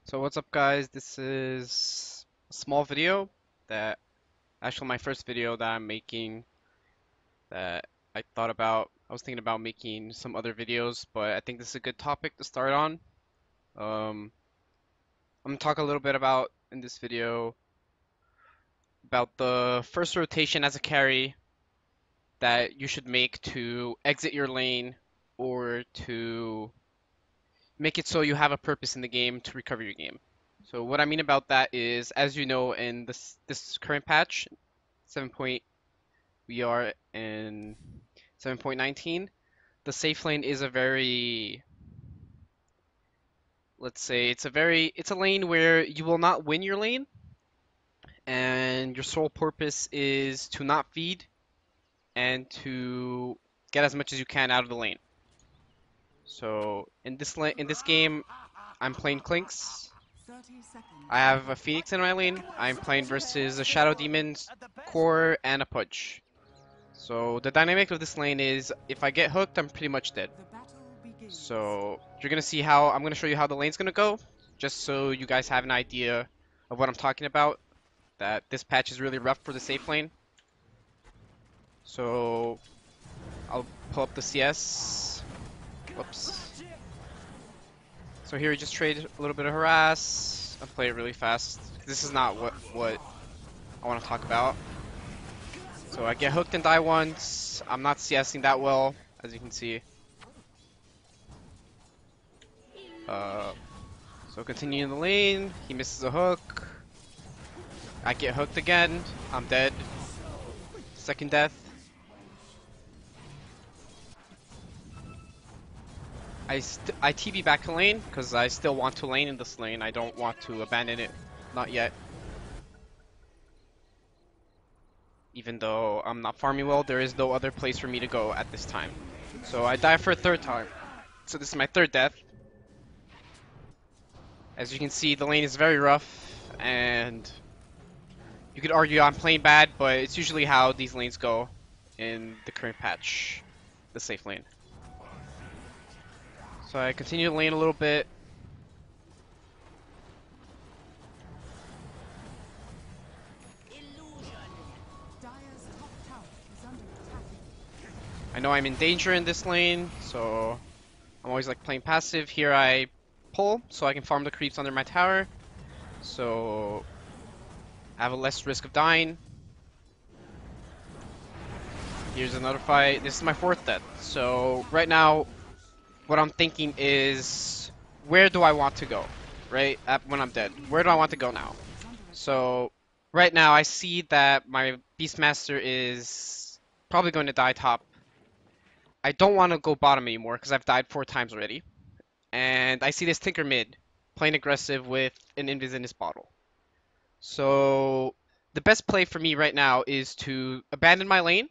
So what's up guys, this is a small video that actually my first video that I'm making that I was thinking about making some other videos, but I think this is a good topic to start on. I'm gonna talk a little bit about in this video about the first rotation as a carry that you should make to exit your lane or to make it so you have a purpose in the game to recover your game. So what I mean about that is, as you know, in this current patch, 7. We are in 7.19. The safe lane is a very, let's say, it's a lane where you will not win your lane, and your sole purpose is to not feed and to get as much as you can out of the lane. So in this game, I'm playing Clinks. I have a Phoenix in my lane. I'm playing versus a Shadow Demon's Core and a Pudge. So the dynamic of this lane is if I get hooked, I'm pretty much dead. So you're gonna see how I'm gonna show you how the lane's gonna go, just so you guys have an idea of what I'm talking about. That this patch is really rough for the safe lane. So I'll pull up the CS. Whoops. So here we just trade a little bit of harass and play it really fast. This is not what I want to talk about. So I get hooked and die once. I'm not CSing that well, as you can see. So continue in the lane. He misses a hook. I get hooked again. I'm dead. Second death. I TP back to lane because I still want to lane in this lane. I don't want to abandon it. Not yet. Even though I'm not farming well, there is no other place for me to go at this time. So I die for a third time. So this is my third death. As you can see, the lane is very rough, and you could argue I'm playing bad, but it's usually how these lanes go in the current patch, the safe lane. So I continue to lane a little bit. I know I'm in danger in this lane, so I'm always like playing passive. Here I pull so I can farm the creeps under my tower, so I have a less risk of dying. Here's another fight. This is my fourth death. So right now, what I'm thinking is, where do I want to go? Right when I'm dead, where do I want to go now? So right now I see that my Beastmaster is probably going to die top. I don't want to go bottom anymore because I've died 4 times already. And I see this Tinker mid playing aggressive with an Invis in his bottle. So the best play for me right now is to abandon my lane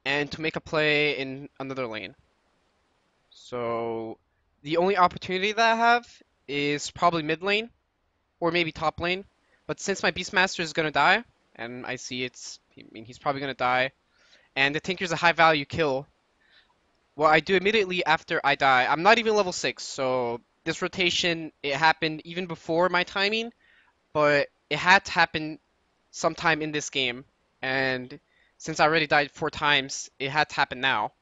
and to make a play in another lane. So the only opportunity that I have is probably mid lane or maybe top lane. But since my Beastmaster is gonna die, and I see he's probably gonna die, and the Tinker's a high value kill, what I do immediately after I die, I'm not even level 6, so this rotation, it happened even before my timing, but it had to happen sometime in this game, and since I already died 4 times, it had to happen now.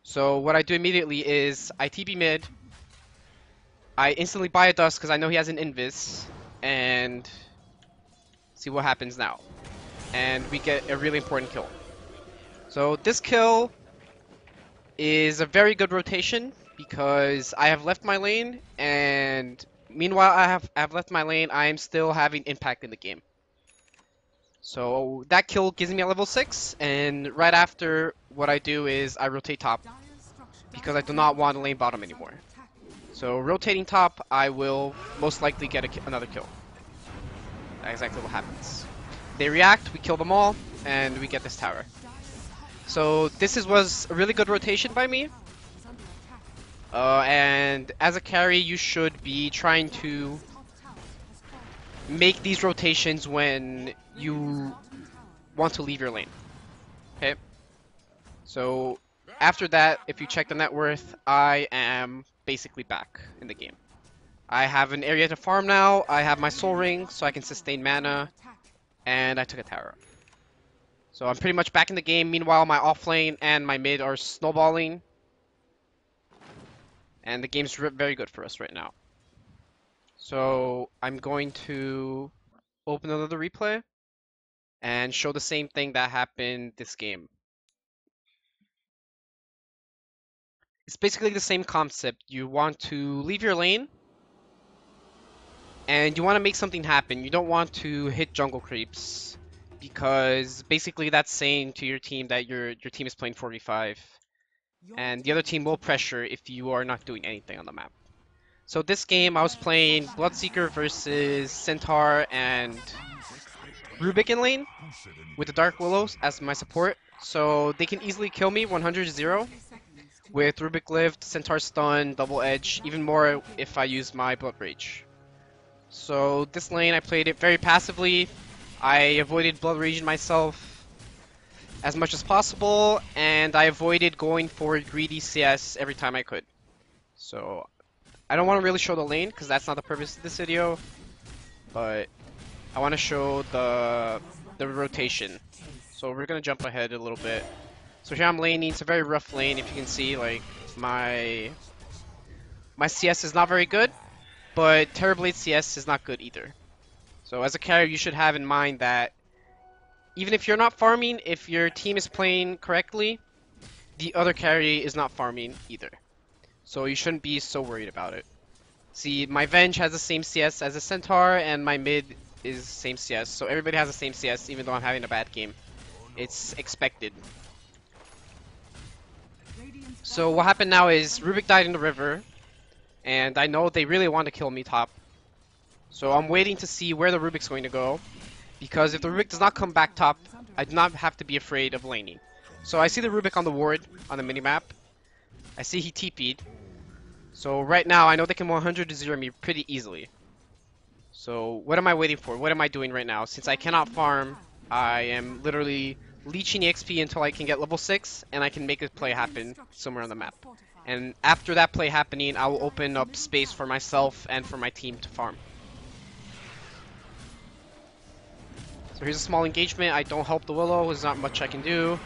So what I do immediately is I TP mid, I instantly buy a dust because I know he has an invis, and see what happens now. And we get a really important kill. So this kill is a very good rotation because I have left my lane, and meanwhile I have left my lane, I am still having impact in the game. So that kill gives me a level 6, and right after, what I do is I rotate top because I do not want to lane bottom anymore. So rotating top, I will most likely get another kill. That's exactly what happens. They react, we kill them all, and we get this tower. So this was a really good rotation by me. And as a carry, you should be trying to make these rotations when you want to leave your lane. Okay? So after that, if you check the net worth, I am basically back in the game. I have an area to farm now, I have my soul ring so I can sustain mana, and I took a tower. So I'm pretty much back in the game. Meanwhile, my off lane and my mid are snowballing, and the game's very good for us right now. So I'm going to open another replay and show the same thing that happened this game. It's basically the same concept. You want to leave your lane and you want to make something happen. You don't want to hit jungle creeps because basically that's saying to your team that your team is playing 4v5 and the other team will pressure if you are not doing anything on the map. So this game I was playing Bloodseeker versus Centaur and Rubik in lane with the Dark Willows as my support. So they can easily kill me 100-0 with Rubik lived, Centaur stun, double edge, even more if I use my Blood Rage. So this lane I played it very passively. I avoided Blood Raging myself as much as possible, and I avoided going for greedy CS every time I could. So I don't want to really show the lane because that's not the purpose of this video, but I want to show the rotation. So we're gonna jump ahead a little bit. So here I'm laning. It's a very rough lane. If you can see, like my CS is not very good, but Terrorblade CS is not good either. So as a carrier, you should have in mind that even if you're not farming, if your team is playing correctly, the other carry is not farming either. So you shouldn't be so worried about it. See, my Venge has the same CS as a Centaur, and my mid is same CS. So everybody has the same CS, even though I'm having a bad game. It's expected. So what happened now is Rubik died in the river, and I know they really want to kill me top. So I'm waiting to see where the Rubik's going to go, because if the Rubik does not come back top, I do not have to be afraid of laning. So I see the Rubik on the ward on the minimap. I see he TP'd. So right now I know they can 100-0 me pretty easily. So what am I waiting for? What am I doing right now? Since I cannot farm, I am literally leeching XP until I can get level 6 and I can make a play happen somewhere on the map. And after that play happening, I will open up space for myself and for my team to farm. So here's a small engagement. I don't help the Willow. There's not much I can do.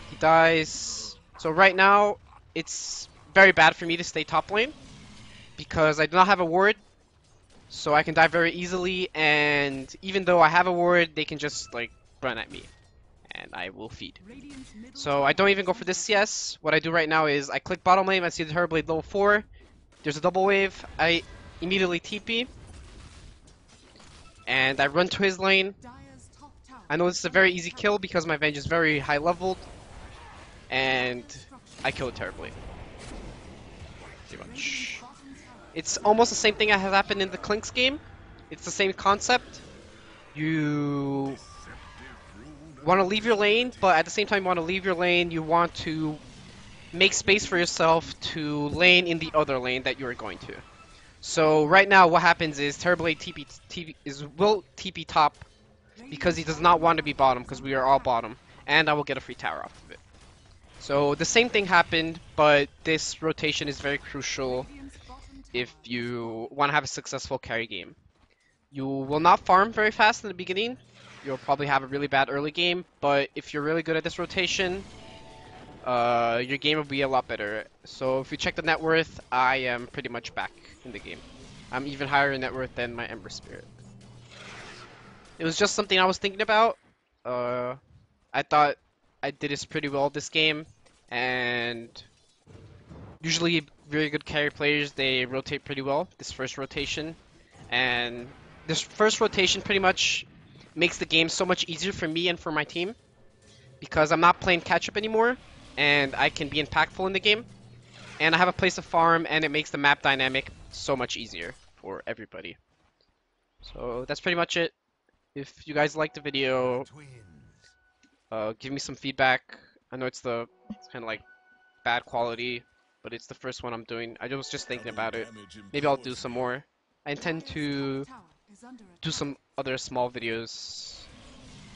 He dies. So right now, it's very bad for me to stay top lane because I do not have a ward. So I can die very easily, and even though I have a ward, they can just like run at me and I will feed. So I don't even go for this CS. What I do right now is I click bottom lane, I see the Terrorblade level 4. There's a double wave. I immediately TP and I run to his lane. I know this is a very easy kill because my Venge is very high leveled, and I kill it terribly. Pretty much. It's almost the same thing that has happened in the Clinks game. It's the same concept. You want to leave your lane, but at the same time you want to leave your lane, you want to make space for yourself to lane in the other lane that you're going to. So right now what happens is Terrorblade will TP top because he does not want to be bottom because we are all bottom, and I will get a free tower off of it. So the same thing happened, but this rotation is very crucial if you want to have a successful carry game. You will not farm very fast in the beginning. You'll probably have a really bad early game, but if you're really good at this rotation, your game will be a lot better. So if you check the net worth, I am pretty much back in the game. I'm even higher in net worth than my Ember Spirit. It was just something I was thinking about. I thought I did this pretty well this game, and usually very good carry players, they rotate pretty well this first rotation, and this first rotation pretty much makes the game so much easier for me and for my team because I'm not playing catch up anymore and I can be impactful in the game, and I have a place to farm, and it makes the map dynamic so much easier for everybody. So that's pretty much it. If you guys liked the video, give me some feedback. I know it's kind of like bad quality, but it's the first one I'm doing. I was just thinking about it. Maybe I'll do some more. I intend to do some other small videos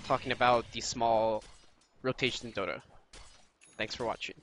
talking about the small rotation in Dota. Thanks for watching.